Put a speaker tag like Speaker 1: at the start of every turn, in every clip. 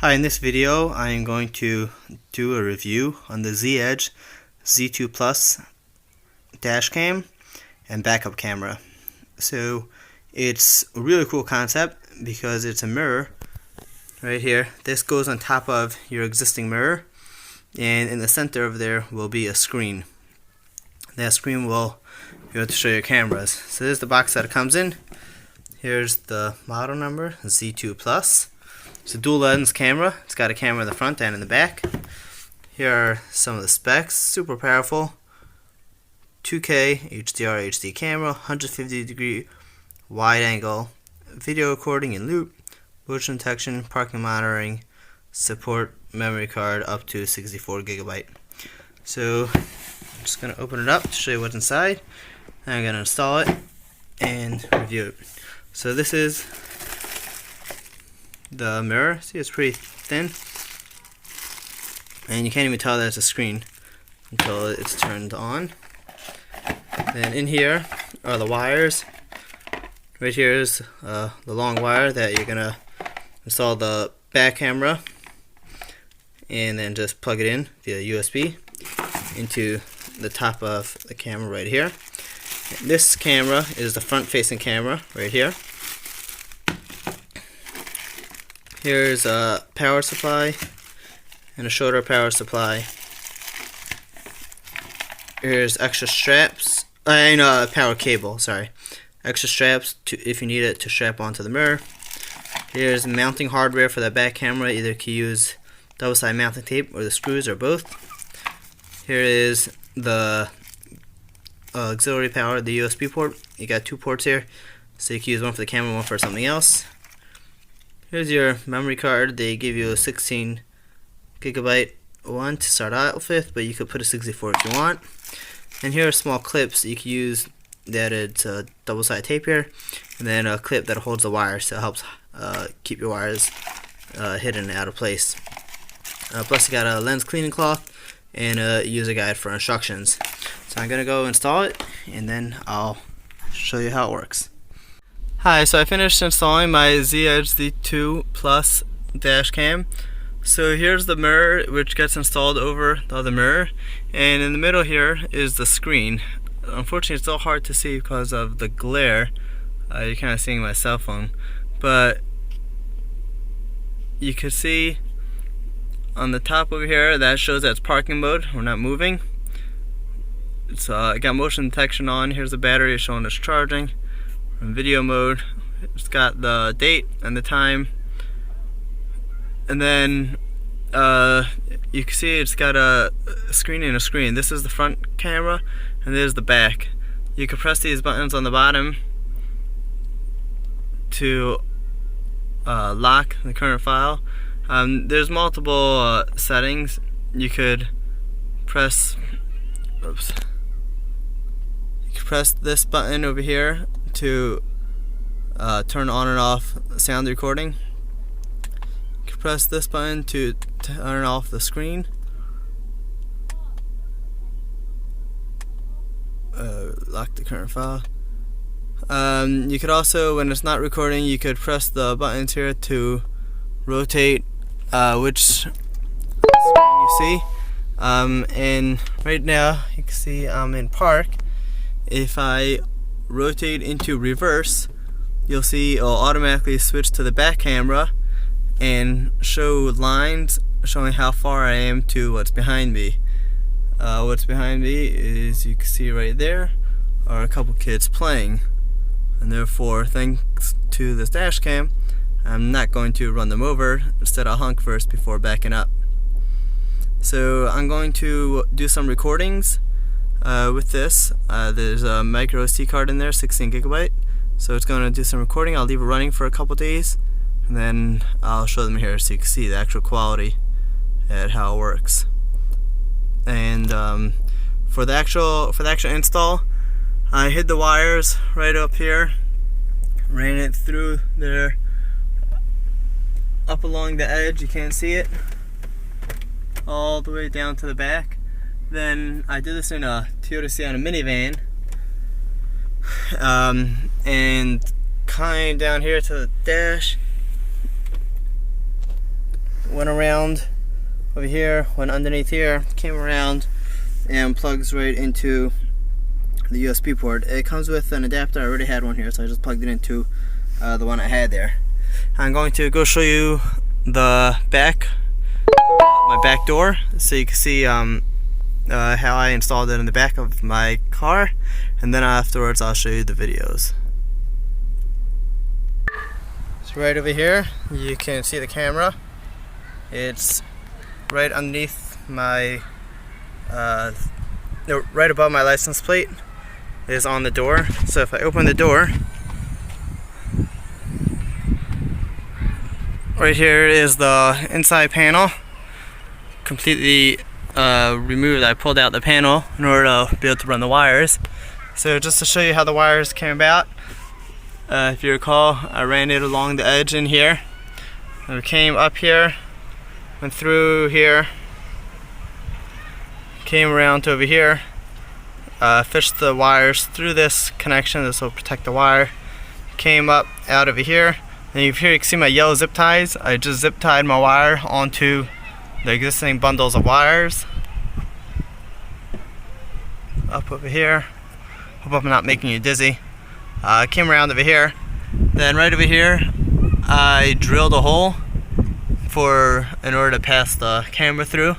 Speaker 1: Hi, in this video I am going to do a review on the Z-Edge Z2 Plus Dashcam and backup camera. So it's a really cool concept because it's a mirror right here. This goes on top of your existing mirror, and in the center of there will be a screen. That screen will be able to show your cameras. So this is the box that it comes in. Here's the model number, Z2 Plus. It's a dual lens camera. It's got a camera in the front and in the back. Here are some of the specs. Super powerful 2K HDR HD camera, 150 degree wide angle video recording in loop, motion detection, parking monitoring, support memory card up to 64 GB. So I'm just going to open it up to show you what's inside. Then I'm going to install it and review it. So this is the mirror. See, it's pretty thin, and you can't even tell that it's a screen until it's turned on. Then in here are the wires. Right here is the long wire that you're gonna install the back camera, and then just plug it in via USB into the top of the camera right here. And this camera is the front-facing camera right here. Here's a power supply and a shorter power supply. Here's extra straps, and a power cable, sorry. Extra straps if you need it to strap onto the mirror. Here's mounting hardware for the back camera. Either you can use double-sided mounting tape or the screws or both. Here is the auxiliary power, the USB port. You got two ports here, so you can use one for the camera, one for something else. Here's your memory card. They give you a 16 GB one to start out with, but you could put a 64 if you want. And here are small clips you can use. That it's a double-sided tape here, and then a clip that holds the wire, so it helps keep your wires hidden out of place. Plus you got a lens cleaning cloth and a user guide for instructions. So I'm gonna go install it, and then I'll show you how it works. Hi, so I finished installing my Z-Edge Z2 Plus Dashcam. So here's the mirror, which gets installed over the other mirror, and in the middle here is the screen. Unfortunately, it's still hard to see because of the glare. You're kind of seeing my cell phone, but you can see on the top over here that shows that it's parking mode. We're not moving. It's got motion detection on. Here's the battery showing it's charging. In video mode, it's got the date and the time, and then you can see it's got a screen and a screen. This is the front camera, and there's the back. You can press these buttons on the bottom to lock the current file. There's multiple settings. You could press this button over here to turn on and off sound recording. You can press this button to turn off the screen. Lock the current file. You could also, when it's not recording, you could press the buttons here to rotate which screen you see. And right now you can see I'm in park. If I rotate into reverse, you'll see it'll automatically switch to the back camera and show lines showing how far I am to what's behind me. What's behind me is, you can see right there, are a couple kids playing, and therefore, thanks to this dash cam, I'm not going to run them over. Instead, I'll honk first before backing up. So I'm going to do some recordings with this. There's a micro SD card in there, 16 GB. So it's going to do some recording. I'll leave it running for a couple days, and then I'll show them here so you can see the actual quality and how it works. And for the actual install, I hid the wires right up here, ran it through there, up along the edge. You can't see it, all the way down to the back. Then I did this in a Toyota Sienna minivan, and came down here to the dash, went around over here, went underneath here, came around, and plugs right into the USB port. It comes with an adapter. I already had one here, so I just plugged it into the one I had there. I'm going to go show you the back, my back door, so you can see how I installed it in the back of my car, and then afterwards I'll show you the videos. So right over here you can see the camera. It's right underneath my right above my license plate is on the door. So if I open the door, right here is the inside panel, completely removed. I pulled out the panel in order to be able to run the wires. So just to show you how the wires came about, if you recall, I ran it along the edge in here, and we came up here, went through here, came around to over here, fished the wires through this connection. This will protect the wire. Came up out over here, and here you can see my yellow zip ties. I just zip tied my wire onto the existing bundles of wires. Up over here. Hope I'm not making you dizzy. Came around over here. Then right over here, I drilled a hole in order to pass the camera through.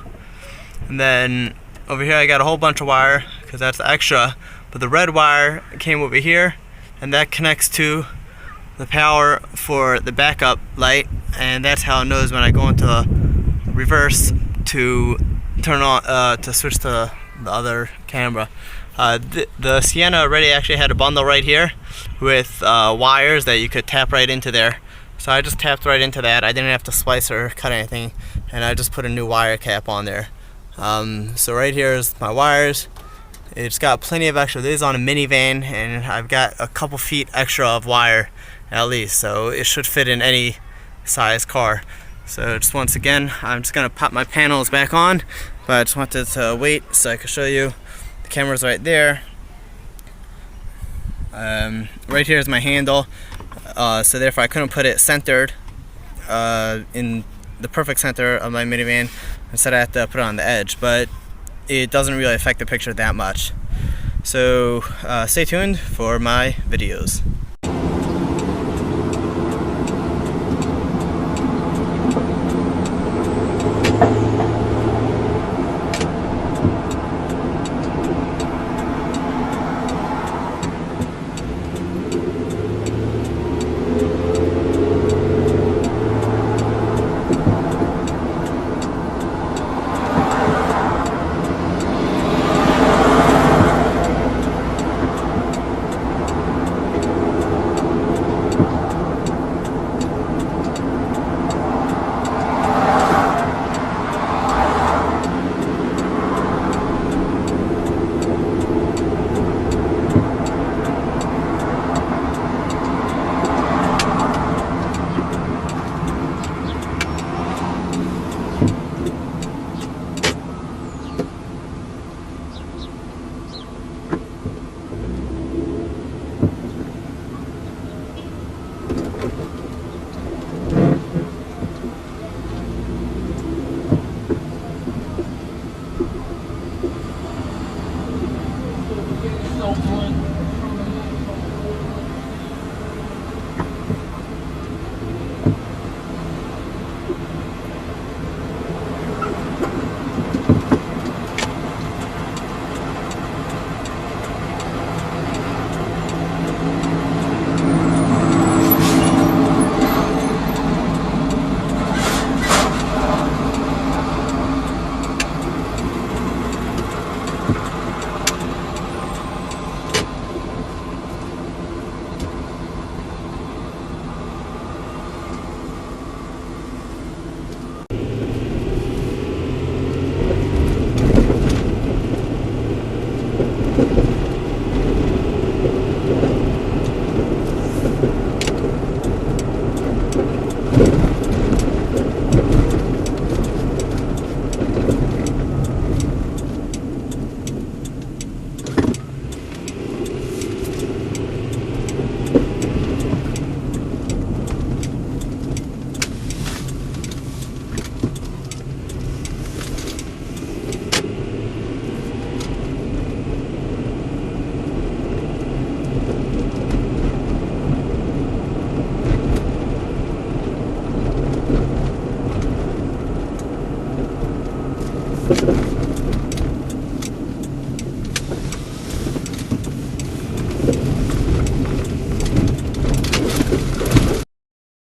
Speaker 1: And then over here I got a whole bunch of wire because that's extra. But the red wire came over here, and that connects to the power for the backup light, and that's how it knows when I go into reverse to turn on to switch to the other camera. The Sienna already actually had a bundle right here with wires that you could tap right into there. So I just tapped right into that. I didn't have to splice or cut anything, and I just put a new wire cap on there. So right here is my wires. It's got plenty of extra. This is on a minivan, and I've got a couple feet extra of wire at least, so it should fit in any size car. So just once again, I'm just gonna pop my panels back on, but I just wanted to wait so I could show you. The camera's right there. Right here is my handle, so therefore I couldn't put it centered in the perfect center of my minivan. Instead I had to put it on the edge, but it doesn't really affect the picture that much. So stay tuned for my videos.